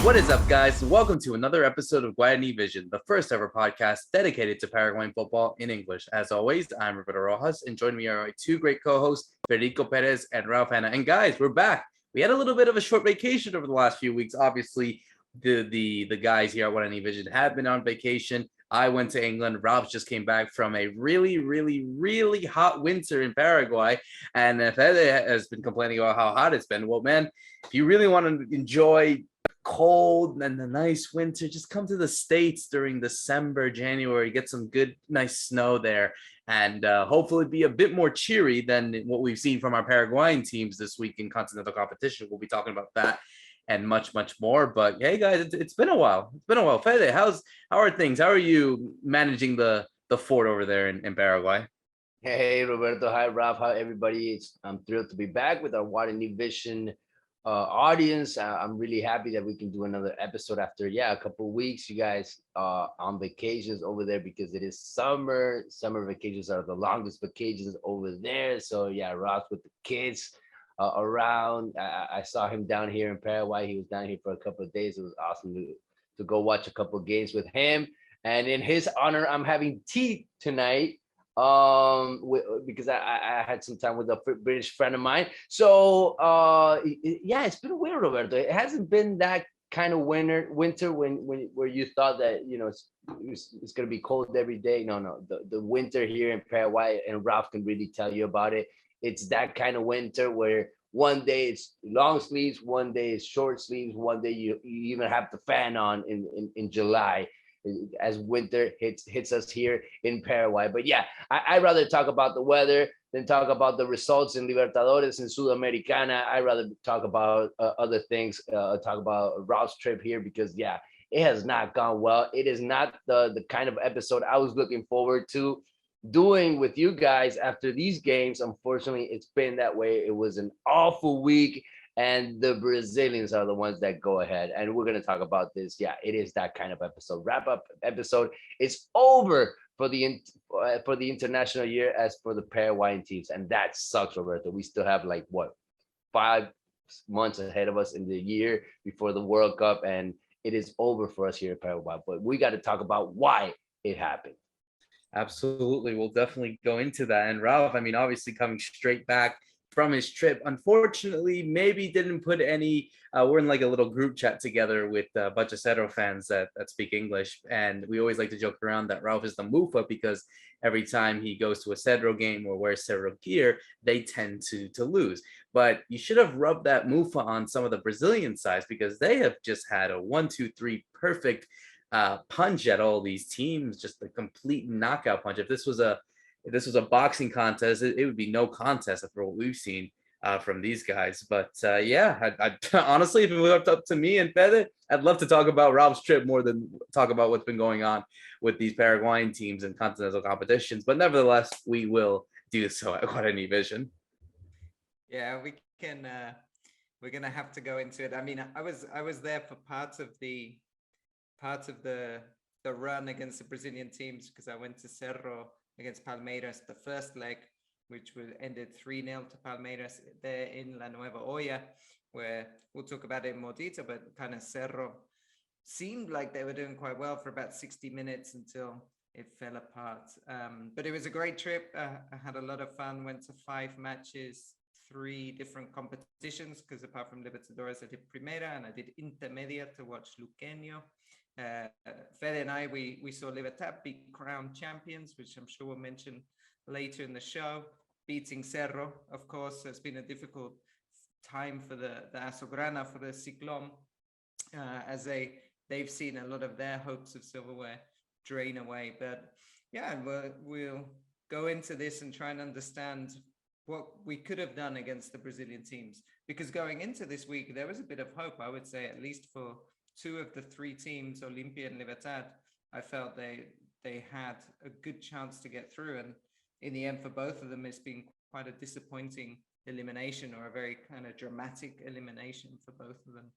What is up, guys? Welcome to another episode of Guarani Vision, the first ever podcast dedicated to Paraguayan football in English. As always, I'm Roberto Rojas, and joining me are my two great co-hosts, Fede Perez and Ralph Hannah. And guys, we're back. We had a little bit of a short vacation over the last few weeks. Obviously, the guys here at Guarani Vision have been on vacation. I went to England. Ralph just came back from a really hot winter in Paraguay. And Fede has been complaining about how hot it's been. Well, man, if you really want to enjoy cold and the nice winter, just come to the States during December, January, get some good, nice snow there, and hopefully be a bit more cheery than what we've seen from our Paraguayan teams this week in continental competition. We'll be talking about that and much more. But hey, guys, it's been a while. It's been a while. Fede, how are things? How are you managing the fort over there in Paraguay? Hey, Roberto. Hi, Ralph. Hi, everybody. I'm thrilled to be back with our Guarani Vision audience. I'm really happy that we can do another episode after, a couple of weeks. You guys on vacations over there because it is summer. Summer vacations are the longest vacations over there. So, Ralph with the kids around. I saw him down here in Paraguay. He was down here for a couple of days. It was awesome to go watch a couple of games with him. And in his honor, I'm having tea tonight because I had some time with a British friend of mine. So it's been weird, Roberto. It hasn't been that kind of winter when where you thought that it's going to be cold every day. No, the winter here in Paraguay, and Ralph can really tell you about it. It's that kind of winter where one day it's long sleeves, one day it's short sleeves, one day you even have the fan on in July as winter hits us here in Paraguay. But I'd rather talk about the weather than talk about the results in Libertadores and Sudamericana. I'd rather talk about other things, talk about Ralph's trip here because it has not gone well. It is not the kind of episode I was looking forward to doing with you guys after these games. Unfortunately, it's been that way. It was an awful week. And the Brazilians are the ones that go ahead. And we're going to talk about this. It is that kind of episode. Wrap up episode. It's over for the international year as for the Paraguayan teams. And that sucks, Roberto. We still have 5 months ahead of us in the year before the World Cup. And it is over for us here in Paraguay. But we got to talk about why it happened. Absolutely. We'll definitely go into that. And Ralph, I mean, obviously coming straight back from his trip, unfortunately, maybe didn't put any. We're in a little group chat together with a bunch of Cerro fans that speak English, and we always like to joke around that Ralph is the Mufa because every time he goes to a Cerro game or wears Cerro gear, they tend to lose. But you should have rubbed that Mufa on some of the Brazilian sides because they have just had a 1-2-3 perfect punch at all these teams, just a complete knockout punch. If this was a boxing contest, it would be no contest after what we've seen from these guys. But I honestly, if it was up to me and Fede, I'd love to talk about Ralph's trip more than talk about what's been going on with these Paraguayan teams and continental competitions. But nevertheless, we will do so at Guarani Vision. Yeah, we can. We're gonna have to go into it. I mean, I was there for part of the run against the Brazilian teams because I went to Cerro against Palmeiras, the first leg, which ended 3-0 to Palmeiras there in La Nueva Olla, where we'll talk about it in more detail, but kind of Cerro seemed like they were doing quite well for about 60 minutes until it fell apart. But it was a great trip. I had a lot of fun, went to 5 matches, 3 different competitions, because apart from Libertadores, I did Primera and I did Intermedia to watch Luqueño. Fede and I, we saw Libertad be crowned champions, which I'm sure we'll mention later in the show. Beating Cerro, of course, has been a difficult time for the Azulgrana, for the Ciclón, as they've seen a lot of their hopes of silverware drain away. But we'll go into this and try and understand what we could have done against the Brazilian teams. Because going into this week, there was a bit of hope, I would say, at least for 2 of the 3 teams, Olimpia and Libertad. I felt they had a good chance to get through. And in the end, for both of them, it's been quite a disappointing elimination, or a very kind of dramatic elimination for both of them.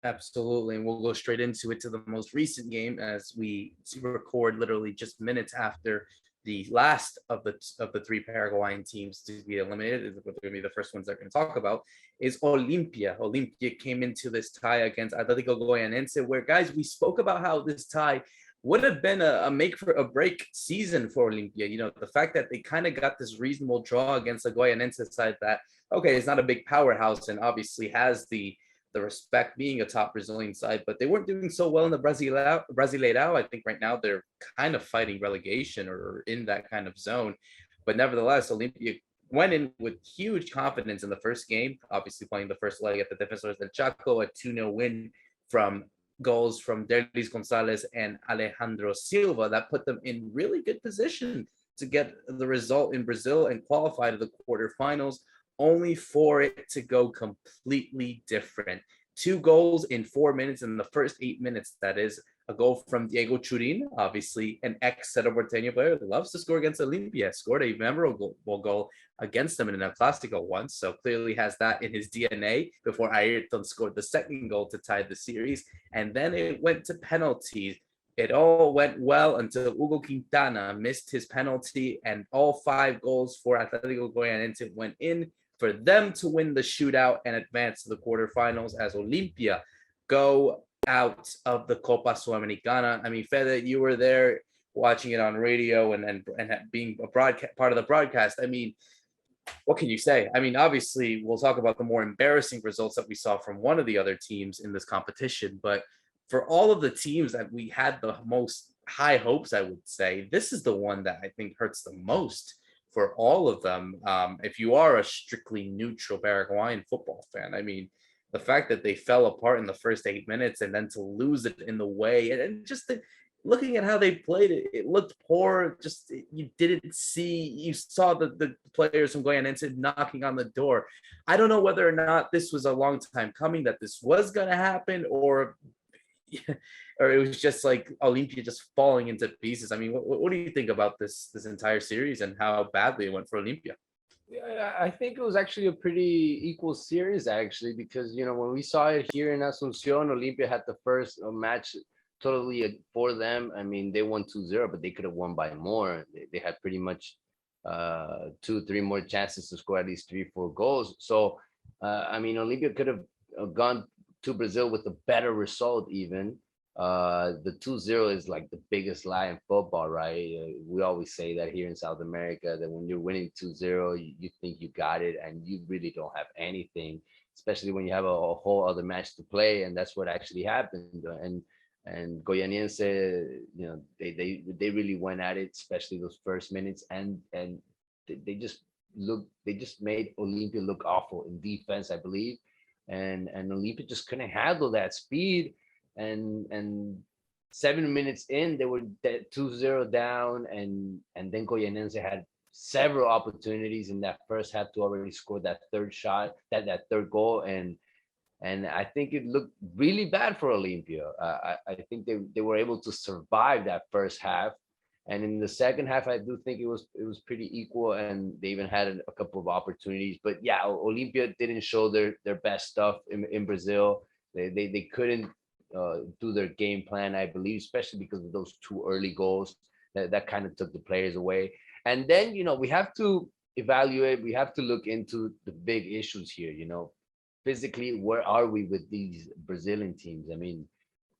Absolutely. And we'll go straight into it, to the most recent game, as we record literally just minutes after the last of the three Paraguayan teams to be eliminated, is going to be the first ones they're going to talk about, is Olimpia. Olimpia came into this tie against Atlético Goianense, where, guys, we spoke about how this tie would have been a make for a break season for Olimpia. You know, the fact that they kind of got this reasonable draw against the Goianense side that, okay, it's not a big powerhouse and obviously has the respect being a top Brazilian side, but they weren't doing so well in the Brasileirão. I think right now they're kind of fighting relegation or in that kind of zone. But nevertheless, Olimpia went in with huge confidence in the first game, obviously playing the first leg at the Defensores del Chaco, a 2-0 win from goals from Derlis Gonzalez and Alejandro Silva that put them in really good position to get the result in Brazil and qualify to the quarterfinals, only for it to go completely different. 2 goals in 4 minutes in the first 8 minutes. That is a goal from Diego Churin, obviously an ex-Cerro Porteño player who loves to score against Olimpia, scored a memorable goal against them in an El Clásico once, so clearly has that in his DNA before Ayrton scored the second goal to tie the series. And then it went to penalties. It all went well until Hugo Quintana missed his penalty, and all 5 goals for Atlético Goianiense went in for them to win the shootout and advance to the quarterfinals as Olimpia go out of the Copa Sudamericana. I mean, Fede, you were there watching it on radio and being a part of the broadcast. I mean, what can you say? I mean, obviously, we'll talk about the more embarrassing results that we saw from one of the other teams in this competition, but for all of the teams that we had the most high hopes, I would say, this is the one that I think hurts the most for all of them. If you are a strictly neutral Paraguayan football fan, I mean, the fact that they fell apart in the first 8 minutes and then to lose it in the way, and just looking at how they played it, it looked poor. Just you didn't see, you saw the players from Goianense knocking on the door. I don't know whether or not this was a long time coming that this was going to happen, or it was just like Olimpia just falling into pieces. I mean, what do you think about this entire series and how badly it went for Olimpia? Yeah, I think it was actually a pretty equal series, actually, because, you know, when we saw it here in Asunción, Olimpia had the first match totally for them. I mean, they won 2-0, but they could have won by more. They had pretty much 2-3 more chances to score at least 3-4 goals. So, I mean, Olimpia could have gone to Brazil with a better result even. The 2-0 is like the biggest lie in football, right? We always say that here in South America, that when you're winning 2-0, you think you got it and you really don't have anything, especially when you have a whole other match to play. And that's what actually happened. And Goianiense, you know, they really went at it, especially those first minutes, and they just made Olimpia look awful in defense, I believe. And Olimpia just couldn't handle that speed. And 7 minutes in, they were 2-0 down, and then Goianense had several opportunities in that first half to already score that third shot, that third goal, and I think it looked really bad for Olimpia. I think they were able to survive that first half, and in the second half, I do think it was pretty equal, and they even had a couple of opportunities. But yeah, Olimpia didn't show their best stuff in Brazil. They couldn't do their game plan, I believe, especially because of those 2 early goals that kind of took the players away. And then, you know, we have to evaluate, we have to look into the big issues here. You know, physically, where are we with these Brazilian teams? I mean,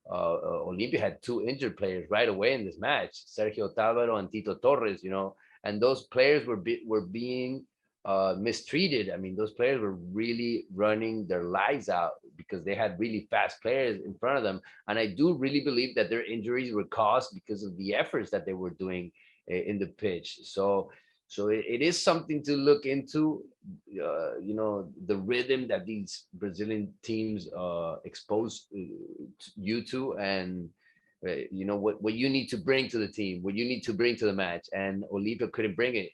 Olimpia had 2 injured players right away in this match, Sergio Távaro and Tito Torres, you know, and those players were being mistreated. I mean, those players were really running their lives out because they had really fast players in front of them. And I do really believe that their injuries were caused because of the efforts that they were doing in the pitch. So it is something to look into, you know, the rhythm that these Brazilian teams expose you to, and you know what you need to bring to the team, what you need to bring to the match. And Olimpia couldn't bring it,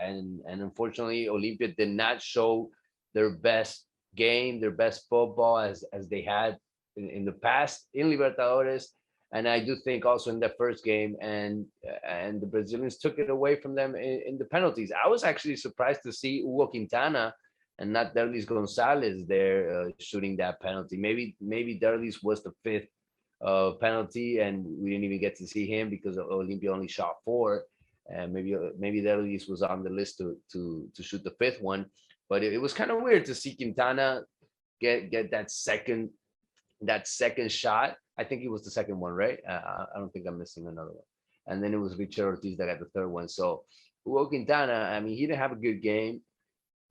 and unfortunately, Olimpia did not show their best game, their best football as they had in the past in Libertadores. And I do think also in the first game, and the Brazilians took it away from them in the penalties. I was actually surprised to see Hugo Quintana and not Derlis Gonzalez there shooting that penalty. Maybe Derlis was the 5th penalty, and we didn't even get to see him because Olimpia only shot 4. and maybe that at least was on the list to shoot the fifth one. But it was kind of weird to see Quintana get that second shot. I think it was the second one, right? I don't think I'm missing another one. And then it was Richard Ortiz that got the third one. So Hugo Quintana, I mean, he didn't have a good game.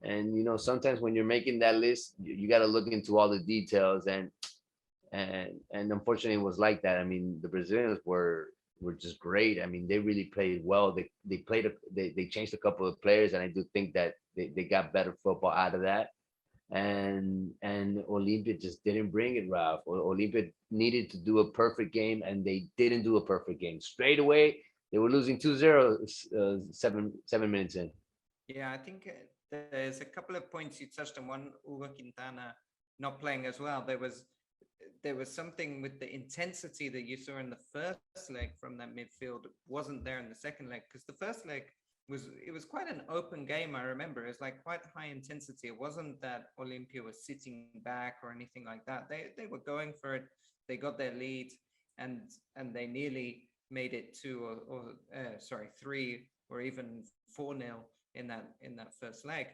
And sometimes when you're making that list, you got to look into all the details, and unfortunately it was like that. I mean, the Brazilians were just great. I mean, they really played well. They changed a couple of players, and I do think that they got better football out of that. And Olimpia just didn't bring it, Ralph. Olimpia needed to do a perfect game, and they didn't do a perfect game. Straight away, they were losing 2-0 seven minutes in. Yeah, I think there's a couple of points you touched on. One, Hugo Quintana not playing as well. There was something with the intensity that you saw in the first leg from that midfield wasn't there in the second leg, because the first leg was quite an open game. I remember it was like quite high intensity. It wasn't that Olimpia was sitting back or anything like that. They were going for it. They got their lead, and they nearly made it 3 or even 4-0 in that first leg.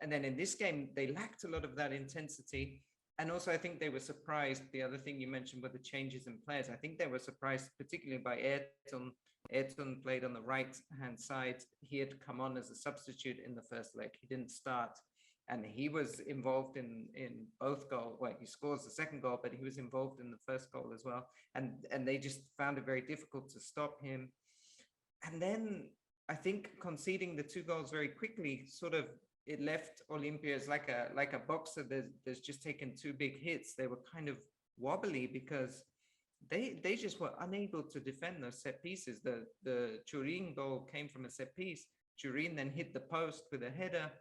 And then in this game, they lacked a lot of that intensity. And also, I think they were surprised. The other thing you mentioned were the changes in players. I think they were surprised, particularly by Ayrton. Ayrton played on the right-hand side. He had come on as a substitute in the first leg. He didn't start. And he was involved in both goals. Well, he scores the second goal, but he was involved in the first goal as well. And they just found it very difficult to stop him. And then I think conceding the 2 goals very quickly sort of, it left Olimpia as like a boxer that's just taken 2 big hits. They were kind of wobbly because they just were unable to defend those set pieces. The Turin goal came from a set piece. Turin then hit the post with a header,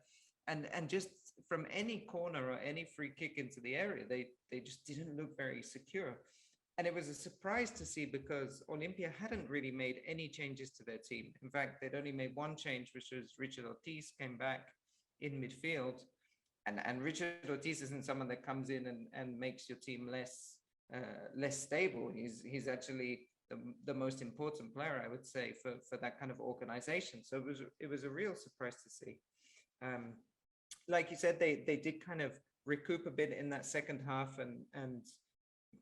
and just from any corner or any free kick into the area, they just didn't look very secure. And it was a surprise to see, because Olimpia hadn't really made any changes to their team. In fact, they'd only made one change, which was Richard Ortiz came back in midfield. And Richard Ortiz isn't someone that comes in and makes your team less stable. He's actually the most important player, I would say, for that kind of organization. So it was a real surprise to see. Like you said, they did kind of recoup a bit in that second half and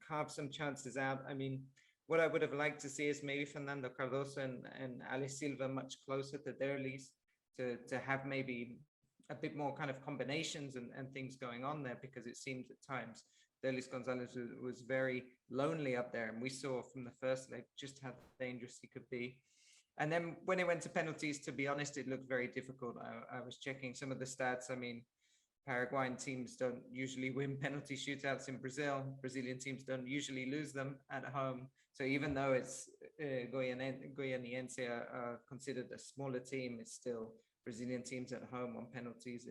carve some chances out. I mean, what I would have liked to see is maybe Fernando Cardoso and Ali Silva much closer to their lease, to have maybe a bit more kind of combinations and things going on there, because it seemed at times Delis Gonzalez was very lonely up there, and we saw from the first leg just how dangerous he could be. And then when it went to penalties, to be honest, it looked very difficult. I was checking some of the stats. I mean, Paraguayan teams don't usually win penalty shootouts in Brazil. Brazilian teams don't usually lose them at home. So even though it's Guaraniense are considered a smaller team, it's still Brazilian teams at home on penalties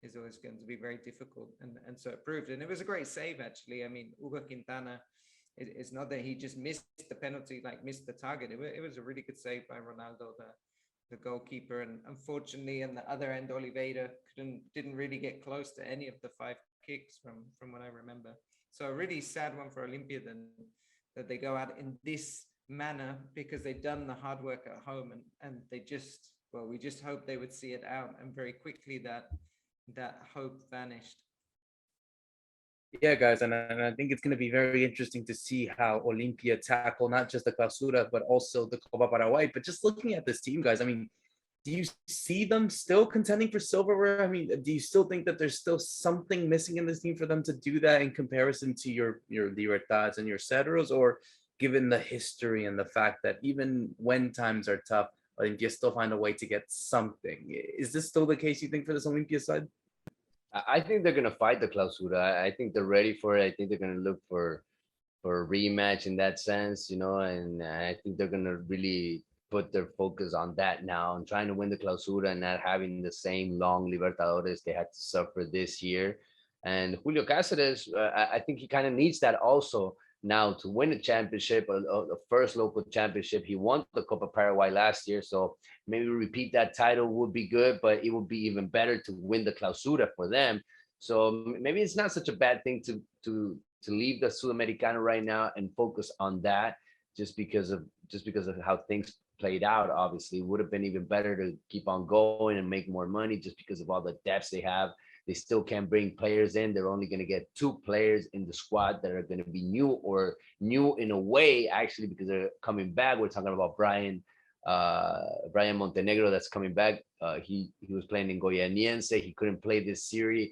is always going to be very difficult. And so it proved. And it was a great save, actually. I mean, Hugo Quintana, it's not that he just missed the penalty, like missed the target. It was a really good save by Ronaldo, the goalkeeper. And unfortunately, on the other end, Oliveira didn't really get close to any of the 5 kicks from what I remember. So a really sad one for Olimpia then, that they go out in this manner, because they've done the hard work at home, and they just, well, we just hoped they would see it out, and very quickly that hope vanished. Yeah, guys, and I think it's going to be very interesting to see how Olimpia tackle not just the Clausura, but also the Copa Paraguay. But just looking at this team, guys, I mean, do you see them still contending for silverware? I mean, do you still think that there's still something missing in this team for them to do that in comparison to your Libertads and your Cerros? Or given the history and the fact that even when times are tough, Olimpia still find a way to get something? Is this still the case, you think, for this Olimpia side? I think they're gonna fight the Clausura. I think they're ready for it. I think they're gonna look for a rematch in that sense, and I think they're gonna really put their focus on that now and trying to win the Clausura and not having the same long Libertadores they had to suffer this year. And Julio Cáceres, I think he kind of needs that also now to win a championship, the first local championship. He won the Copa Paraguay last year, so maybe repeat that title would be good, but it would be even better to win the Clausura for them. So maybe it's not such a bad thing to leave the Sudamericana right now and focus on that, just because of how things played out. Obviously, it would have been even better to keep on going and make more money just because of all the depths they have. They still can't bring players in. They're only going to get 2 players in the squad that are going to be new, or new in a way, actually, because they're coming back. We're talking about Brian Montenegro that's coming back. He was playing in Goianiense. He couldn't play this series,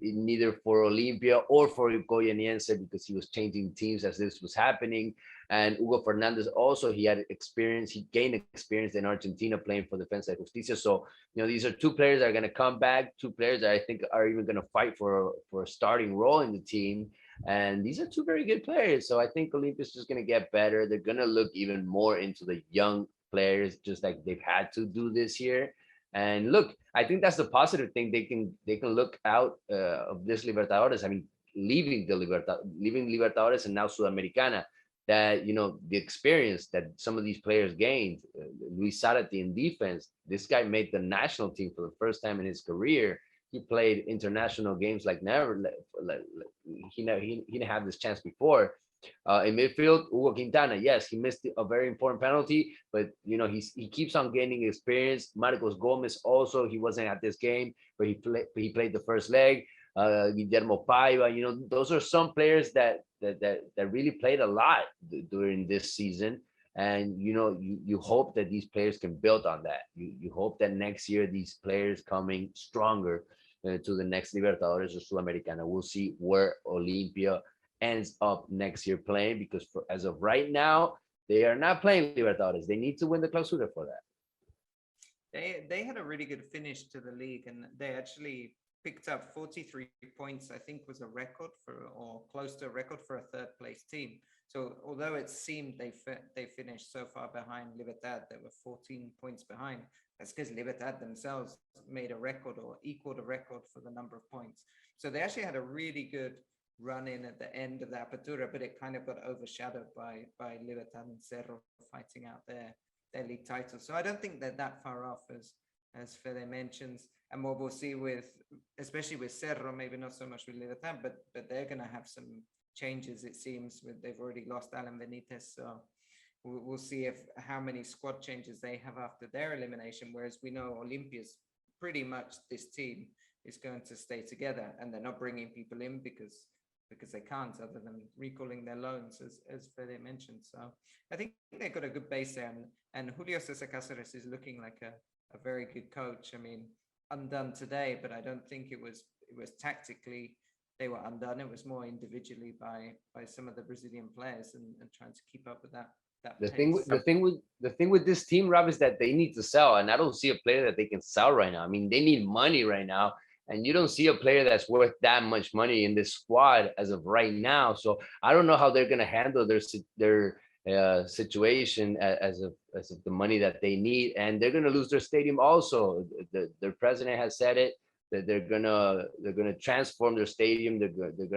neither for Olimpia or for Goianiense, because he was changing teams as this was happening. And Hugo Fernandez also, he had experience. He gained experience in Argentina playing for Defensa de Justicia. So, these are 2 players that are going to come back, 2 players that I think are even going to fight for a starting role in the team. And these are 2 very good players. So I think Olimpia is just going to get better. They're going to look even more into the young players, just like they've had to do this year. And look, I think that's the positive thing. They can look out of this Libertadores. I mean, leaving Libertadores and now Sudamericana, that the experience that some of these players gained. Luis Zarate in defense. This guy made the national team for the first time in his career. He played international games like never. He didn't have this chance before. In midfield, Hugo Quintana, yes, he missed a very important penalty, but he keeps on gaining experience. Marcos Gomez also, he wasn't at this game, but he played the first leg. Guillermo Paiva, those are some players that really played a lot during this season. And you hope that these players can build on that. You hope that next year these players coming stronger to the next Libertadores or Sudamericana. We'll see where Olimpia ends up next year playing, because as of right now, they are not playing Libertadores. They need to win the Clausura for that. They had a really good finish to the league, and they actually picked up 43 points, I think was a record or close to a record for a 3rd place team. So although it seemed they finished so far behind Libertad, they were 14 points behind. That's because Libertad themselves made a record or equaled a record for the number of points. So they actually had a really good run in at the end of the Apertura, but it kind of got overshadowed by Libertad and Cerro fighting out their league title. So I don't think they're that far off as Fede mentions. And what we'll see especially with Cerro, maybe not so much with Libertad, but they're going to have some changes, it seems. They've already lost Alan Benitez, so we'll see how many squad changes they have after their elimination, whereas we know Olympia's pretty much this team is going to stay together, and they're not bringing people in because they can't, other than recalling their loans, as Fede mentioned. So I think they've got a good base there, and Julio César Cáceres is looking like a very good coach. I mean, undone today, but I don't think it was tactically they were undone. It was more individually by some of the Brazilian players and trying to keep up with that. The thing with this team, Rob, is that they need to sell, and I don't see a player that they can sell right now. I mean, they need money right now, and you don't see a player that's worth that much money in this squad as of right now. So I don't know how they're going to handle their situation as of the money that they need, and they're going to lose their stadium also. Their president has said it, that they're gonna transform their stadium. They're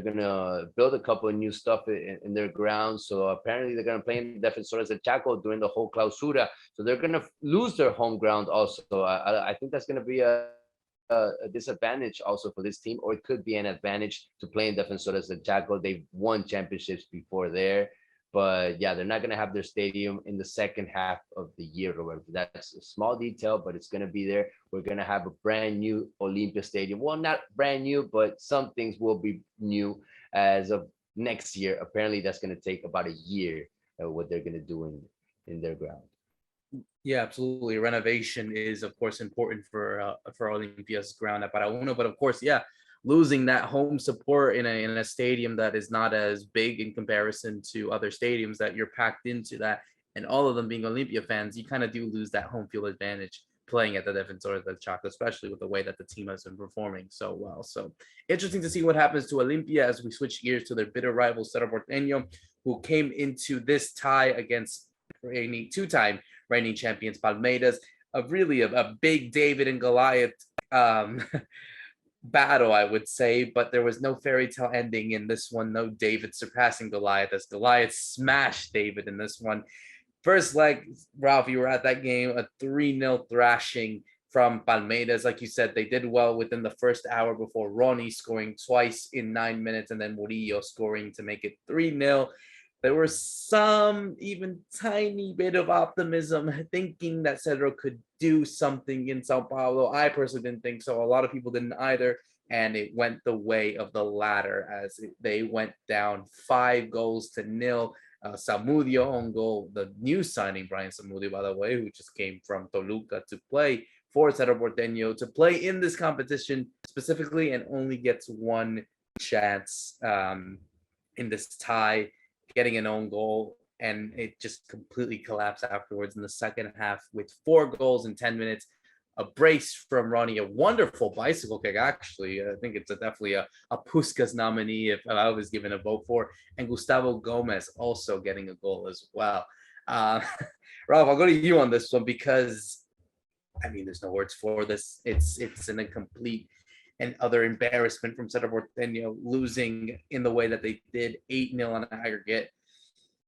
gonna build a couple of new stuff in their grounds. So apparently they're gonna play in Defensores del Chaco during the whole Clausura. So they're gonna lose their home ground also. So I think that's gonna be a disadvantage also for this team, or it could be an advantage to play in Defensores del Chaco. They've won championships before there. But yeah, they're not going to have their stadium in the second half of the year, Roberto. That's a small detail, but it's going to be there. We're going to have a brand new Olimpia stadium. Well, not brand new, but some things will be new as of next year. Apparently, that's going to take about a year, what they're going to do in their ground. Yeah, absolutely. Renovation is, of course, important for Olimpia's ground at Paraguay. But of course, yeah, losing that home support in a stadium that is not as big in comparison to other stadiums that you're packed into, that, and all of them being Olimpia fans, you kind of do lose that home field advantage playing at the Defensores del Chaco, especially with the way that the team has been performing so well. So interesting to see what happens to Olimpia as we switch gears to their bitter rival Cerro Porteño, who came into this tie against two-time reigning champions Palmeiras, a big David and Goliath battle, I would say, but there was no fairy tale ending in this one. No David surpassing Goliath, as Goliath smashed David in this one. First leg, Ralph, you were at that game, a 3-0 thrashing from Palmeiras. Like you said, they did well within the first hour before Ronnie scoring twice in 9 minutes, and then Murillo scoring to make it 3-0. there was some even tiny bit of optimism thinking that Cerro could do something in Sao Paulo. I personally didn't think so. A lot of people didn't either. And it went the way of the latter as they went down 5-0. Samudio on goal, the new signing, Brian Samudio, by the way, who just came from Toluca to play for Cerro Porteño, to play in this competition specifically, and only gets one chance in this tie, getting an own goal, and it just completely collapsed afterwards in the second half with 4 goals in 10 minutes. A brace from Ronnie, a wonderful bicycle kick, actually. I think it's definitely a Puskas nominee if I was given a vote for. And Gustavo Gomez also getting a goal as well. Ralph, I'll go to you on this one because, I mean, there's no words for this. It's an incomplete and utter embarrassment from Cerro Porteño, losing in the way that they did, 8-0 on aggregate.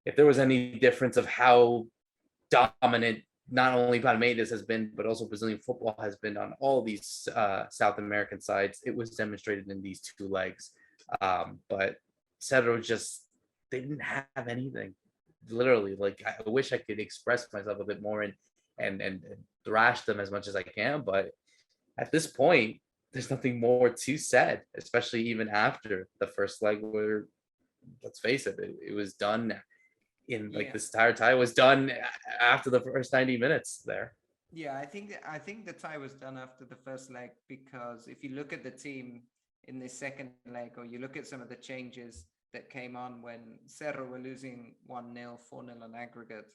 If there was any difference of how dominant not only Palmeiras has been, but also Brazilian football has been on all these South American sides, it was demonstrated in these 2 legs. But Cerro just, they didn't have anything. Literally, like, I wish I could express myself a bit more and thrash them as much as I can. But at this point, there's nothing more to said, especially even after the first leg where, let's face it, it was done in like this entire tie was done after the first 90 minutes there. Yeah, I think the tie was done after the first leg, because if you look at the team in this second leg, or you look at some of the changes that came on when Cerro were losing 1-0, 4-0 on aggregate,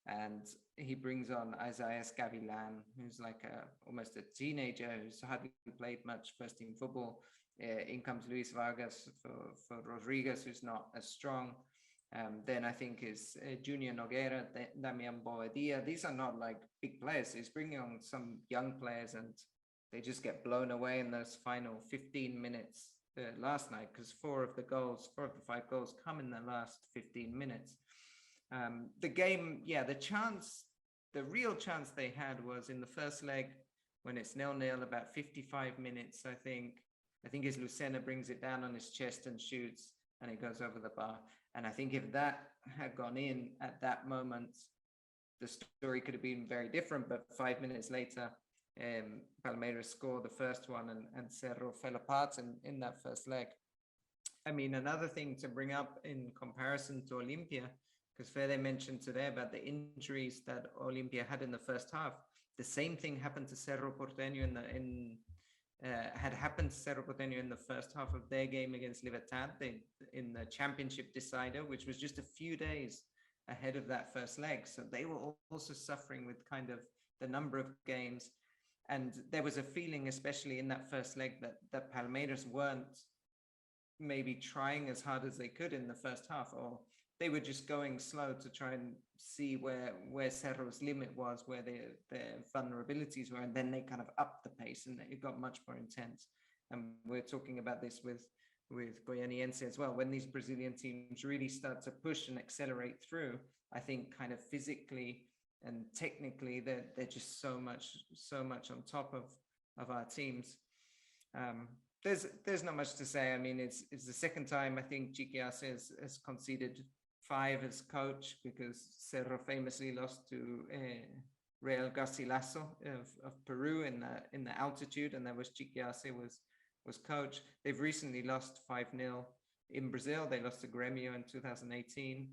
and he brings on Isaiah Gavilan, who's like almost a teenager who's hardly played much first team football. In comes Luis Vargas for Rodriguez, who's not as strong. Then I think is Junior Nogueira, Damian Boadilla. These are not like big players. He's bringing on some young players, and they just get blown away in those final 15 minutes last night, because 4 of the 5 goals come in the last 15 minutes. The game, the real chance they had was in the first leg when it's 0-0, about 55 minutes, I think is Lucena brings it down on his chest and shoots, and it goes over the bar. And I think if that had gone in at that moment, the story could have been very different. But 5 minutes later, Palmeiras scored the first one, and Cerro fell apart in that first leg. I mean, another thing to bring up in comparison to Olimpia, because Fede mentioned today about the injuries that Olimpia had in the first half. The same thing happened to Cerro Porteño had happened to Cerro Porteño in the first half of their game against Libertad in the championship decider, which was just a few days ahead of that first leg. So they were also suffering with kind of the number of games. And there was a feeling, especially in that first leg, that Palmeiras weren't maybe trying as hard as they could in the first half, or they were just going slow to try and see where Cerro's limit was, where their vulnerabilities were, and then they kind of upped the pace and it got much more intense. And we're talking about this with Goianiense as well. When these Brazilian teams really start to push and accelerate through, I think kind of physically and technically they're just so much on top of our teams. There's not much to say. I mean, it's the second time I think Chiqui Arce has conceded 5 as coach, because Cerro famously lost to Real Garcilaso of Peru in the altitude, and that was Chiqui Arce was coach. They've recently lost 5-0 in Brazil. They lost to Grêmio in 2018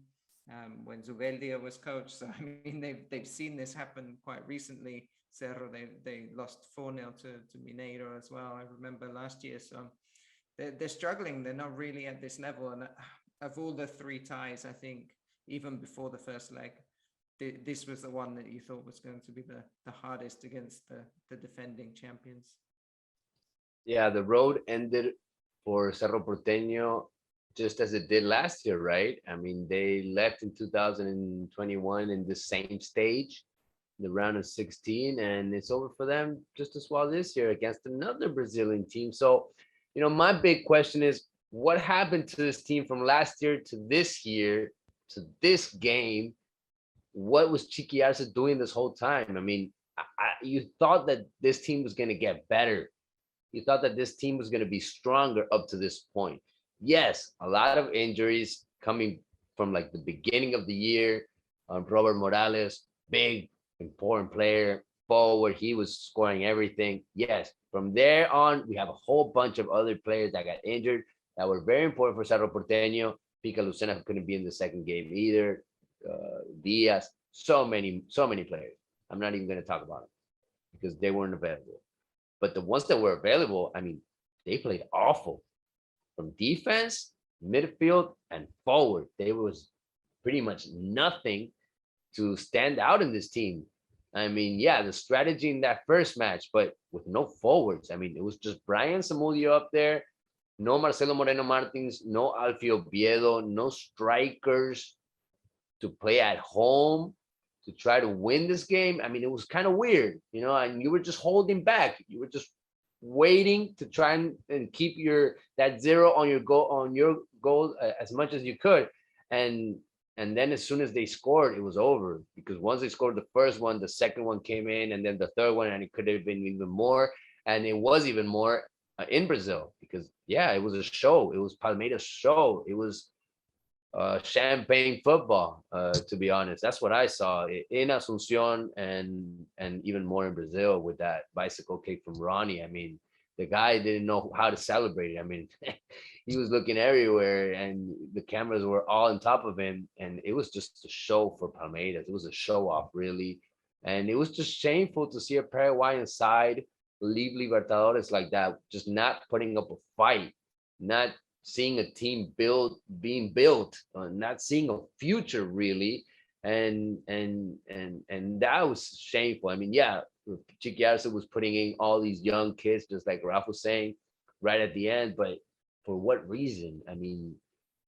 when Zubeldia was coach. So I mean, they've seen this happen quite recently. Cerro, they lost 4-0 to Mineiro as well, I remember last year. So they're struggling. They're not really at this level. And of all the 3 ties, I think even before the first leg, this was the one that you thought was going to be the hardest against the defending champions. Yeah, the road ended for Cerro Porteño just as it did last year, right? I mean, they left in 2021 in the same stage, the round of 16, and it's over for them just as well this year against another Brazilian team. So, my big question is, what happened to this team from last year to this year to this game? What was Chiqui Arce doing this whole time? I mean, you thought that this team was going to get better. You thought that this team was going to be stronger up to this point. Yes, a lot of injuries coming from like the beginning of the year. Robert Morales, big, important player, forward. He was scoring everything. Yes. From there on, we have a whole bunch of other players that got injured that were very important for Cerro Porteño. Pica Lucena couldn't be in the second game either. Diaz, so many players. I'm not even going to talk about them because they weren't available. But the ones that were available, I mean, they played awful from defense, midfield, and forward. There was pretty much nothing to stand out in this team. I mean, yeah, the strategy in that first match, but with no forwards. I mean, it was just Brian Samudio up there, no Marcelo Moreno Martins, no Alfio Oviedo, no strikers to play at home to try to win this game. I mean, it was kind of weird, and you were just holding back. You were just waiting to try and keep that zero on your goal as much as you could. And then as soon as they scored, it was over, because once they scored the first one, the second one came in, and then the third one, and it could have been even more. And it was even more in Brazil, because yeah, it was a show. It was Palmeiras' show. It was champagne football, to be honest. That's what I saw in Asuncion, and even more in Brazil with that bicycle kick from Ronnie. I mean, the guy didn't know how to celebrate it. I mean, he was looking everywhere, and the cameras were all on top of him, and it was just a show for Palmeiras. It was a show off, really, and it was just shameful to see a Paraguayan side leave Libertadores like that, just not putting up a fight, not seeing a team being built, not seeing a future really, and that was shameful. I mean, yeah, Chiqui Arce was putting in all these young kids, just like Ralph was saying, right at the end, but for what reason? I mean,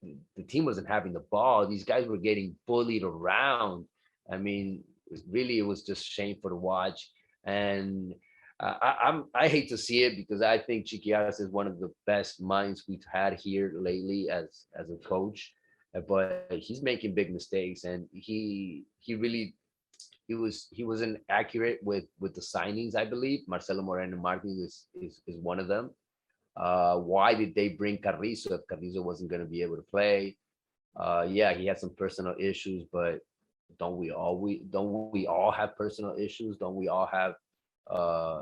the team wasn't having the ball. These guys were getting bullied around. I mean, it was just shameful to watch. And I hate to see it, because I think Chiquiaras is one of the best minds we've had here lately as a coach, but he's making big mistakes, and he wasn't accurate with the signings. I believe Marcelo Moreno Martinez is one of them. Why did they bring Carrizo if Carrizo wasn't going to be able to play? Yeah, he had some personal issues, but don't we all have personal issues? Don't we all have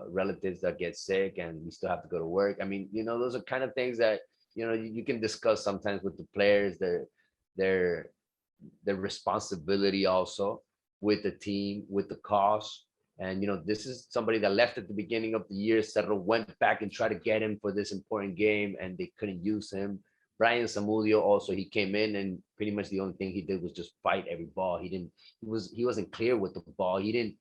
relatives that get sick and we still have to go to work? I mean, those are kind of things that you can discuss sometimes with the players, their responsibility also with the team, with the cause. And this is somebody that left at the beginning of the year. Cerro went back and tried to get him for this important game, and they couldn't use him. Brian Samudio also, he came in, and pretty much the only thing he did was just fight every ball. He wasn't clear with the ball. He didn't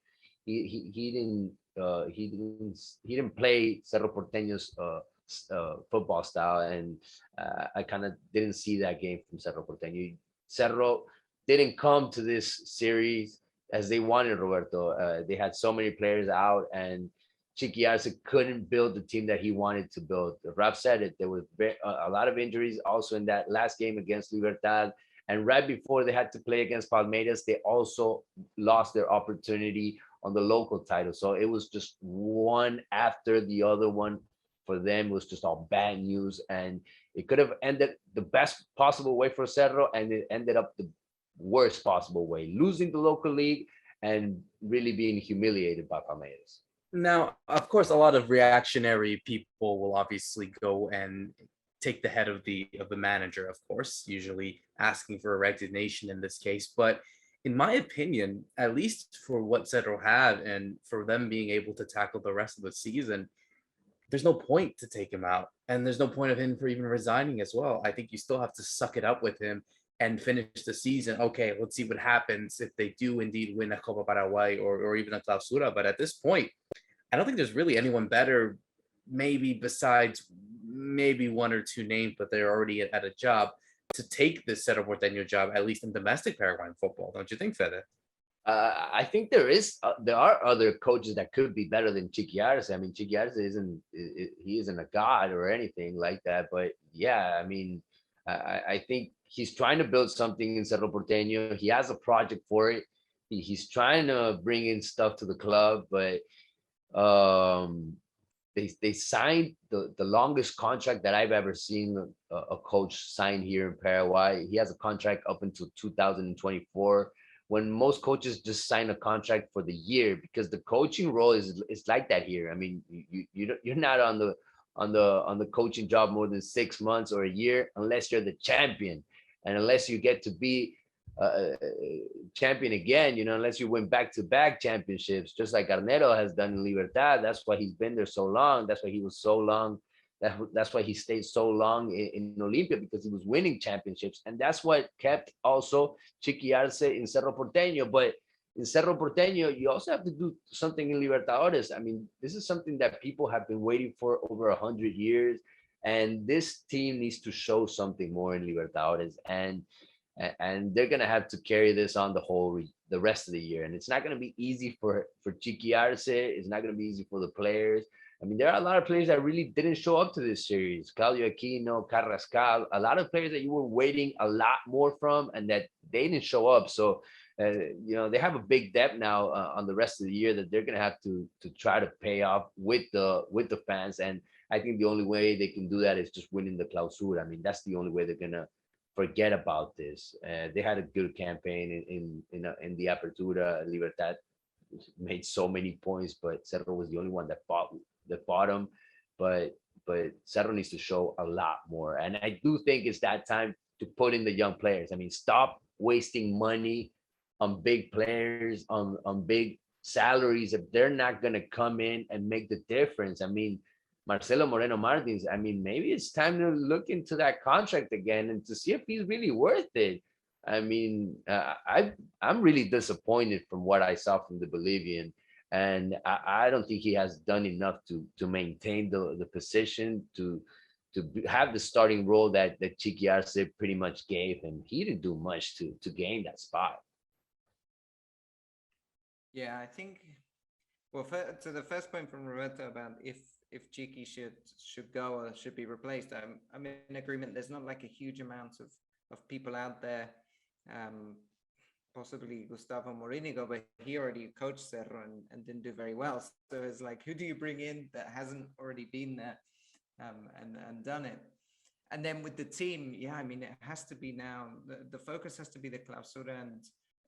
play Cerro Porteño's football style, and I kind of didn't see that game from Cerro Porteño. Cerro didn't come to this series as they wanted, Roberto. They had so many players out, and Chiqui Arce couldn't build the team that he wanted to build. Ralph said it. There was a lot of injuries also in that last game against Libertad. And right before they had to play against Palmeiras, they also lost their opportunity on the local title. So it was just one after the other one for them. It was just all bad news. And it could have ended the best possible way for Cerro, and it ended up the worst possible way, losing the local league and really being humiliated by Palmeiras. Now, of course, a lot of reactionary people will obviously go and take the head of the manager, of course, usually asking for a resignation in this case. But in my opinion, at least for what Cerro had and for them being able to tackle the rest of the season, there's no point to take him out. And there's no point of him for even resigning as well. I think you still have to suck it up with him and finish the season. Okay, let's see what happens if they do indeed win a Copa Paraguay or even a Clausura. But at this point, I don't think there's really anyone better, maybe besides maybe one or two names, but they're already at a job, to take this Cerro Porteño job, at least in domestic Paraguayan football. Don't you think, Fede? I think there are other coaches that could be better than Chiqui Arce. I mean, Chiqui Arce isn't a god or anything like that. But yeah, I mean, I think he's trying to build something in Cerro Porteño. He has a project for it. He's trying to bring in stuff to the club, but they signed the longest contract that I've ever seen a coach sign here in Paraguay. He has a contract up until 2024, when most coaches just sign a contract for the year, because the coaching role is like that here. I mean, you're not on the coaching job more than 6 months or a year unless you're the champion, and unless you get to be champion again, unless you win back-to-back championships, just like Garnero has done in Libertad. That's why he's been there so long. That's why he was so long. That's why he stayed so long in Olimpia, because he was winning championships. And that's what kept also Chiqui Arce in Cerro Porteño. But in Cerro Porteño, you also have to do something in Libertadores. I mean, this is something that people have been waiting for over 100 years. And this team needs to show something more in Libertadores. And they're gonna have to carry this on the rest of the year, and it's not gonna be easy for Chiqui Arce. It's not gonna be easy for the players. I mean, there are a lot of players that really didn't show up to this series. Claudio Aquino, Carrascal, a lot of players that you were waiting a lot more from, and that they didn't show up. So, they have a big debt now on the rest of the year that they're gonna have to try to pay off with the fans. And I think the only way they can do that is just winning the Clausura. I mean, that's the only way they're gonna forget about this. They had a good campaign in the Apertura. Libertad made so many points, but Cerro was the only one that fought them. But Cerro needs to show a lot more, and I do think it's that time to put in the young players. I mean, stop wasting money on big players, on big salaries if they're not gonna come in and make the difference. I mean, Marcelo Moreno Martins, I mean, maybe it's time to look into that contract again and to see if he's really worth it. I mean, I'm really disappointed from what I saw from the Bolivian, and I don't think he has done enough to maintain the position, to have the starting role that Chiqui Arce pretty much gave him. He didn't do much to gain that spot. Yeah, I think. Well, to the first point from Roberto about if Chiqui should go or should be replaced, I'm in agreement. There's not like a huge amount of people out there. Possibly Gustavo Morinigo, but he already coached Cerro and didn't do very well. So it's like, who do you bring in that hasn't already been there and done it? And then with the team, yeah, I mean, it has to be now. The focus has to be the Clausura. And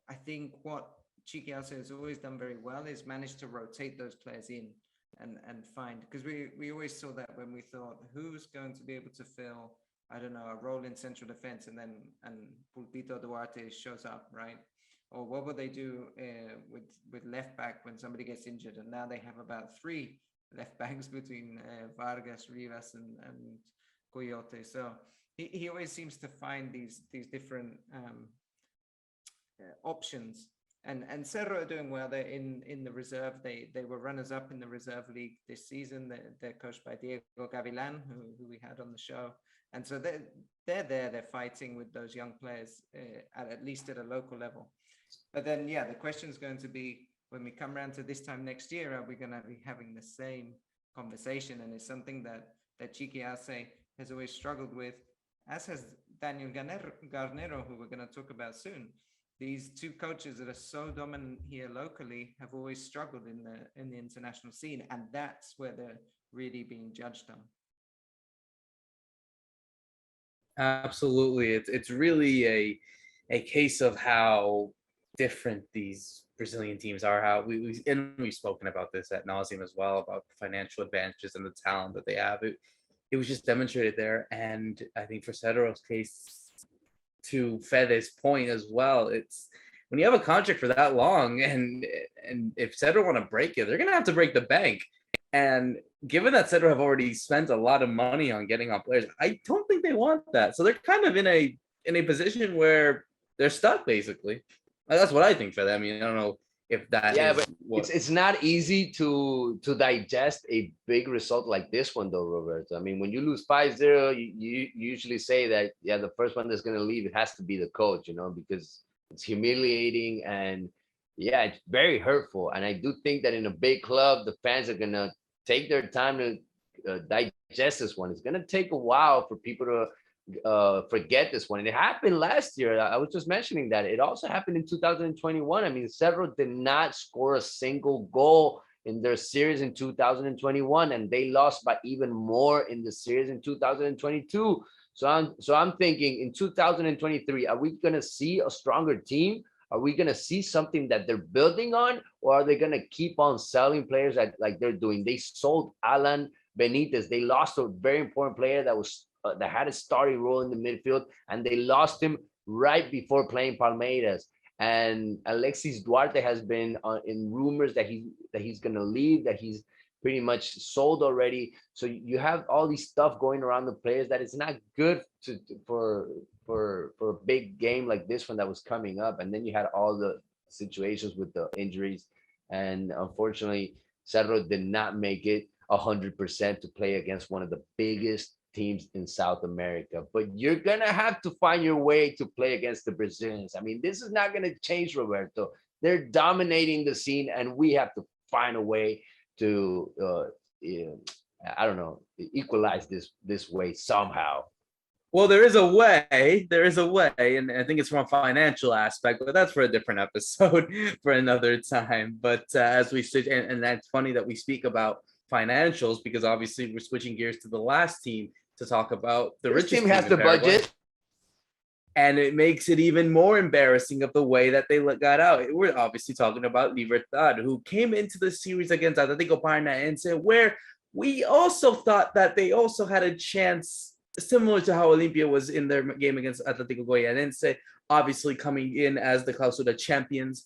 I think what Chiqui Arce has always done very well is managed to rotate those players in and find, because we always saw that when we thought, who's going to be able to fill, I don't know, a role in central defense, and Pulpito Duarte shows up, right? Or what would they do with left back when somebody gets injured? And now they have about 3 left backs between Vargas, Rivas, and Coyote. So he always seems to find these different options. And Cerro are doing well. They're in the reserve. They were runners up in the reserve league this season. They're coached by Diego Gavilan, who we had on the show. And so they're there. They're fighting with those young players at least at a local level. But then, yeah, the question is going to be, when we come around to this time next year, are we going to be having the same conversation? And it's something that Chiqui Arce has always struggled with, as has Daniel Garnero, who we're going to talk about soon. These 2 coaches that are so dominant here locally have always struggled in the international scene, and that's where they're really being judged on. Absolutely, it's really a case of how different these Brazilian teams are. How we've spoken about this ad nauseum as well, about the financial advantages and the talent that they have. It was just demonstrated there, and I think for Cerro's case, to Fede's point as well, it's when you have a contract for that long, and if Cerro want to break it, they're gonna have to break the bank. And given that Cerro have already spent a lot of money on getting on players, I don't think they want that. So they're kind of in a position where they're stuck, basically. That's what I think for them. I mean, I don't know if that but it's not easy to digest a big result like this one, though, Roberto. I mean, when you lose 5-0, you usually say that, yeah, the first one that's going to leave, it has to be the coach, because it's humiliating, and yeah, it's very hurtful. And I do think that in a big club, the fans are going to take their time to digest this one. It's going to take a while for people to forget this one. And it happened last year. I was just mentioning that. It also happened in 2021. I mean, Cerro did not score a single goal in their series in 2021, and they lost by even more in the series in 2022. So I'm thinking in 2023, are we going to see a stronger team? Are we going to see something that they're building on, or are they going to keep on selling players like they're doing? They sold Alan Benitez. They lost a very important player that had a starting role in the midfield, and they lost him right before playing Palmeiras. And Alexis Duarte has been in rumors that he's going to leave, that he's pretty much sold already. So you have all these stuff going around the players that it's not good for a big game like this one that was coming up. And then you had all the situations with the injuries, and unfortunately Cerro did not make it 100% to play against one of the biggest teams in South America. But you're gonna have to find your way to play against the Brazilians. I mean, this is not gonna change, Roberto. They're dominating the scene, and we have to find a way to I don't know, equalize this way somehow. Well, there is a way, and I think it's from a financial aspect, but that's for a different episode for another time. But as we sit, and that's funny that we speak about financials, because obviously we're switching gears to the last team to talk about the richest team has the Paraguay. budget. And it makes it even more embarrassing of the way that they got out. We're obviously talking about Libertad, who came into the series against Atletico Paranaense, where we also thought that they also had a chance, similar to how Olimpia was in their game against Atletico Goianense, obviously coming in as the Clausura champions.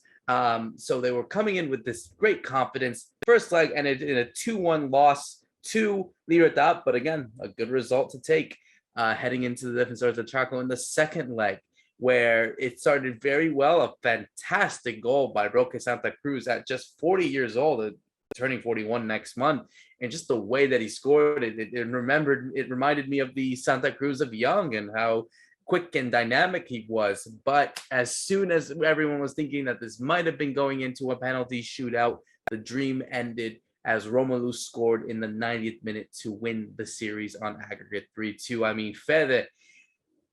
So they were coming in with this great confidence. First leg ended in a 2-1 loss to Libertad, but again, a good result to take. Heading into the Defensores del Chaco in the second leg, where it started very well. A fantastic goal by Roque Santa Cruz at just 40 years old, turning 41 next month. And just the way that he scored it reminded me of the Santa Cruz of young and how quick and dynamic he was. But as soon as everyone was thinking that this might have been going into a penalty shootout, the dream ended as Romelu scored in the 90th minute to win the series on aggregate 3-2. I mean, Fede,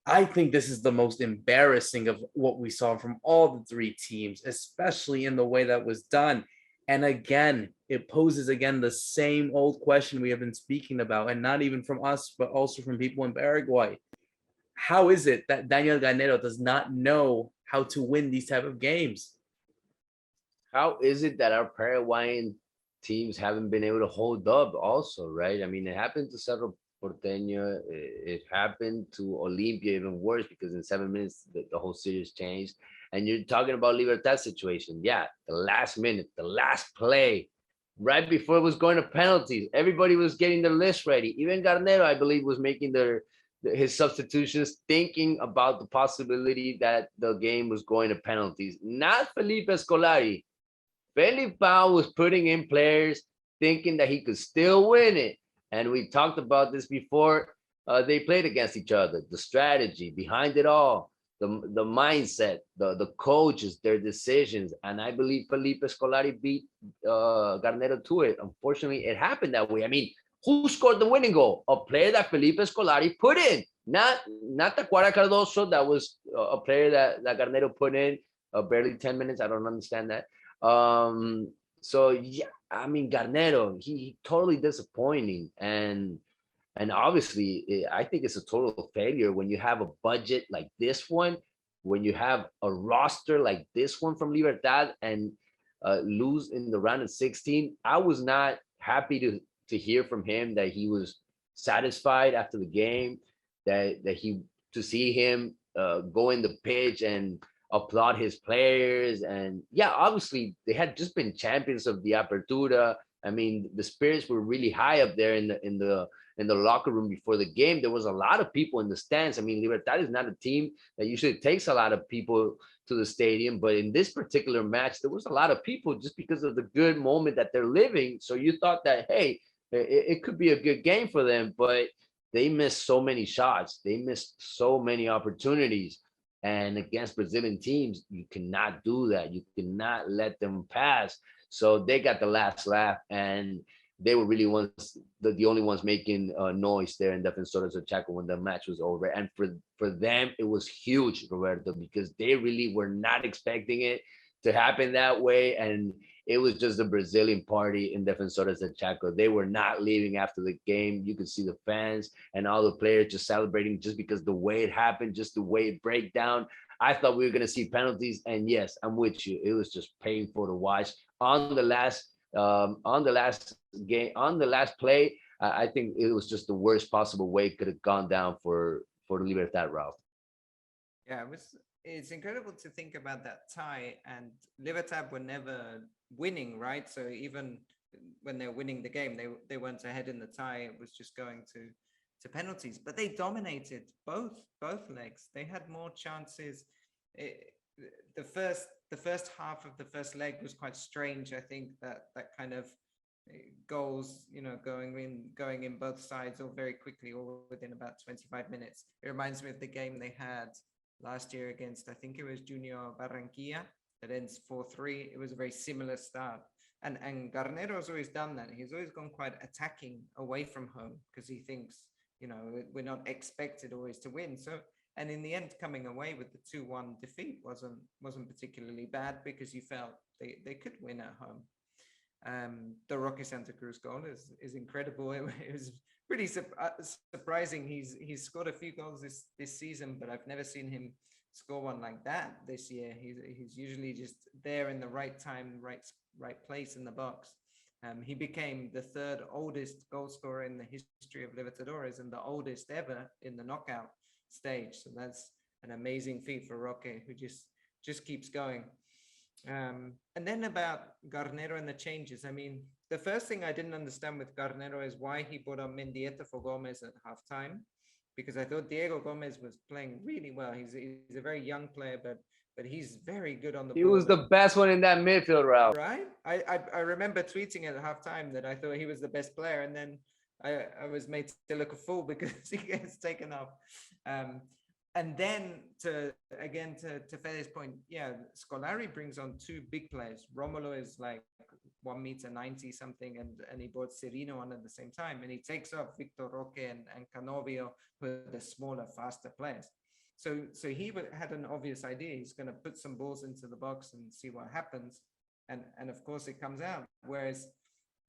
I think this is the most embarrassing of what we saw from all the three teams, especially in the way that was done. And again, it poses again the same old question we have been speaking about, and not even from us, but also from people in Paraguay. How is it that Daniel Garnero does not know how to win these type of games? How is it that our Paraguayan teams haven't been able to hold up also, right? I mean, it happened to Cerro Porteño. It happened to Olimpia, even worse, because in 7 minutes, the whole series changed. And you're talking about Libertad situation. Yeah, the last minute, the last play, right before it was going to penalties, everybody was getting their list ready. Even Garnero, I believe, was making his substitutions, thinking about the possibility that the game was going to penalties. Not Felipe Scolari. Felipe was putting in players thinking that he could still win it. And we talked about this before they played against each other. The strategy behind it all, the mindset, the coaches, their decisions. And I believe Felipe Scolari beat Garnero to it. Unfortunately, it happened that way. I mean, who scored the winning goal? A player that Felipe Scolari put in. Not Tacuara Cardoso. That was a player that Garnero put in barely 10 minutes. I don't understand that. So yeah, I mean, Garnero, he totally disappointing, and obviously I think it's a total failure when you have a budget like this one, when you have a roster like this one from Libertad, and lose in the round of 16. I was not happy to hear from him that he was satisfied after the game, to see him go in the pitch and applaud his players. And yeah, obviously they had just been champions of the Apertura. I mean, the spirits were really high up there in the locker room before the game. There was a lot of people in the stands. I mean, Libertad is not a team that usually takes a lot of people to the stadium, but in this particular match, there was a lot of people just because of the good moment that they're living. So you thought that, hey, it could be a good game for them, but they missed so many shots. They missed so many opportunities. And against Brazilian teams, you cannot do that. You cannot let them pass. So they got the last laugh, and they were really the only ones making noise there in Defensores del Chaco when the match was over. And for them, it was huge, Roberto, because they really were not expecting it to happen that way. And it was just a Brazilian party in Defensores del Chaco. They were not leaving after the game. You could see the fans and all the players just celebrating just because the way it happened, just the way it break down. I thought we were going to see penalties. And yes, I'm with you. It was just painful to watch. On the last game, on the last play, I think it was just the worst possible way it could have gone down for Libertad, Ralph. Yeah, it's incredible to think about that tie, and Libertad were never winning, right? So even when they're winning the game, they weren't ahead in the tie. It was just going to penalties, but they dominated both legs. They had more chances. The first half of the first leg was quite strange. I think that kind of goals, going in both sides all very quickly, all within about 25 minutes. It reminds me of the game they had last year against, I think it was Junior Barranquilla, that ends 4-3. It was a very similar start. And Garnero's always done that. He's always gone quite attacking away from home because he thinks, we're not expected always to win. So, and in the end, coming away with the 2-1 defeat wasn't particularly bad because you felt they could win at home. The Roque Santa Cruz goal is incredible. It was pretty surprising. He's scored a few goals this season, but I've never seen him score one like that this year. He's usually just there in the right time, right place in the box. He became the third oldest goal scorer in the history of Libertadores and the oldest ever in the knockout stage. So that's an amazing feat for Roque, who just keeps going. And then about Garnero and the changes. I mean, the first thing I didn't understand with Garnero is why he brought on Mendieta for Gomez at halftime, because I thought Diego Gomez was playing really well. He's a very young player, but he's very good on the ball. He was the best one in that midfield, Ralph. Right? I remember tweeting at halftime that I thought he was the best player, and then I was made to look a fool because he gets taken off. And then to Fede's point, yeah, Scolari brings on two big players. Romulo is like 1.90 m something, and he brought Cirino on at the same time, and he takes off Victor Roque and Canovio, who are the smaller, faster players. So he had an obvious idea. He's going to put some balls into the box and see what happens, and of course it comes out. Whereas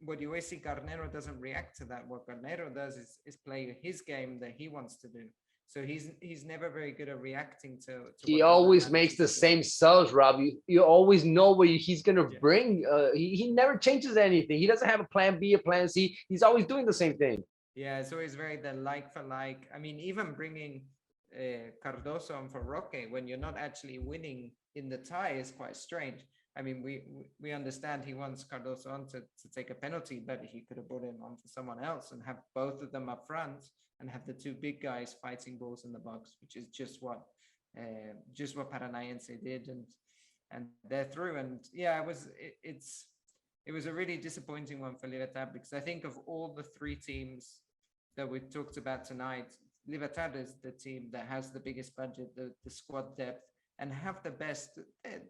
what you always see, Garnero doesn't react to that. What Garnero does is play his game that he wants to do. So he's never very good at reacting to he always makes the same subs, Rob. You always know what he's gonna bring. He never changes anything. He doesn't have a plan B, a plan C. He's always doing the same thing. Yeah, it's always very the like for like. I mean, even bringing Cardoso on for Roque when you're not actually winning in the tie is quite strange. I mean, we understand he wants Cardoso on to take a penalty, but he could have brought him on for someone else and have both of them up front and have the two big guys fighting balls in the box, which is just what Paranaense did, and they're through. And yeah, it was a really disappointing one for Libertad, because I think of all the three teams that we've talked about tonight, Libertad is the team that has the biggest budget, the squad depth, and have the best.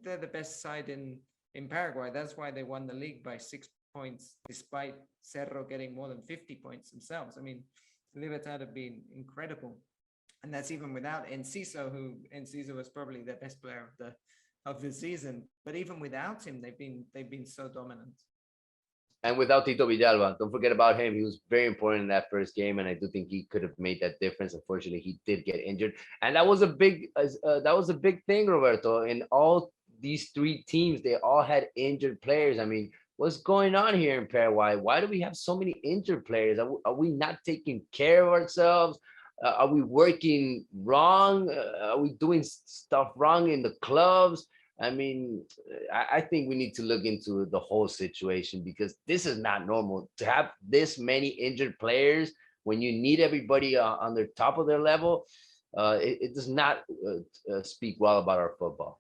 They're the best side in Paraguay. That's why they won the league by 6 points, despite Cerro getting more than 50 points themselves. I mean, Libertad have been incredible, and that's even without Enciso, who Enciso was probably their best player of the season. But even without him, they've been so dominant. And without Tito Villalba, don't forget about him. He was very important in that first game, and I do think he could have made that difference. Unfortunately, he did get injured, and that was a big thing, Roberto. In all these three teams, they all had injured players. I mean, what's going on here in Paraguay? Why do we have so many injured players? Are we not taking care of ourselves? Are we working wrong? Are we doing stuff wrong in the clubs? I mean, I think we need to look into the whole situation, because this is not normal to have this many injured players when you need everybody on their top of their level. It does not speak well about our football.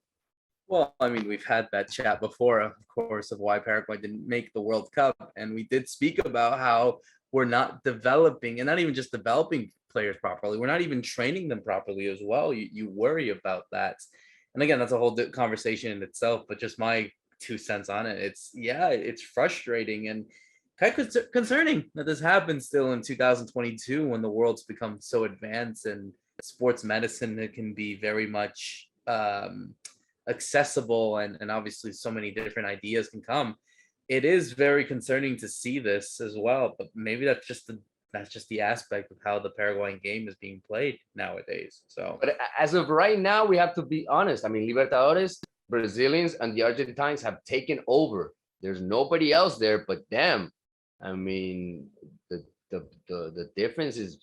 Well, I mean, we've had that chat before, of course, of why Paraguay didn't make the World Cup. And we did speak about how we're not developing, and not even just developing players properly. We're not even training them properly as well. You worry about that. And again, that's a whole conversation in itself, but just my 2 cents on it. It's frustrating and kind of concerning that this happens still in 2022, when the world's become so advanced, and sports medicine, it can be very much, accessible and obviously so many different ideas can come. It is very concerning to see this as well, but maybe that's just the aspect of how the Paraguayan game is being played nowadays. So, but as of right now, we have to be honest. I mean, Libertadores, Brazilians, and the Argentines have taken over. There's nobody else there but them. I mean, the difference is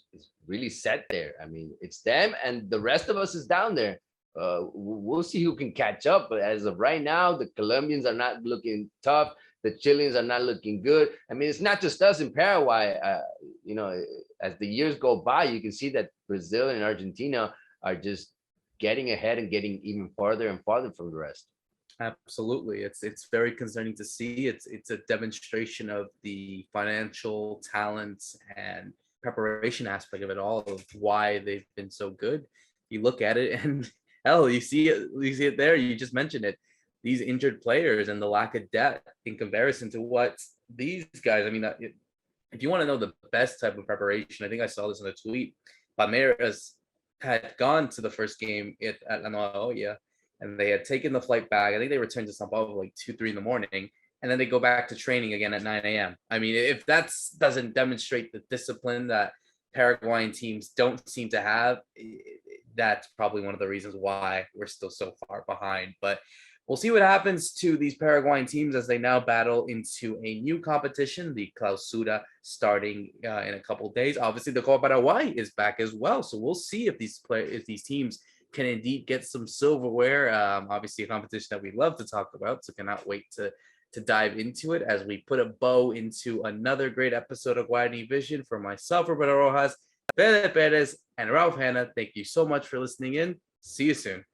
really set there. I mean, it's them, and the rest of us is down there. We'll see who can catch up. But as of right now, the Colombians are not looking tough. The Chileans are not looking good. I mean, it's not just us in Paraguay. You know, as the years go by, you can see that Brazil and Argentina are just getting ahead and getting even farther and farther from the rest. absolutely, it's very concerning to see. It's a demonstration of the financial talents and preparation aspect of it all, of why they've been so good. You look at it, and hell, you see it there. You just mentioned it. These injured players and the lack of depth in comparison to what these guys. I mean, if you want to know the best type of preparation, I think I saw this in a tweet. Palmeiras had gone to the first game at La Nueva Olla, and they had taken the flight back. I think they returned to Sao Paulo like 2-3 in the morning, and then they go back to training again at 9 a.m. I mean, if that doesn't demonstrate the discipline that Paraguayan teams don't seem to have, that's probably one of the reasons why we're still so far behind. But we'll see what happens to these Paraguayan teams as they now battle into a new competition, the Clausura, starting in a couple of days. Obviously, the Copa Paraguay is back as well, so we'll see if these teams can indeed get some silverware. Obviously, a competition that we love to talk about, so cannot wait to dive into it as we put a bow into another great episode of Guarani Vision. For myself, Roberto Rojas, Fede Perez, and Ralph Hannah, thank you so much for listening in. See you soon.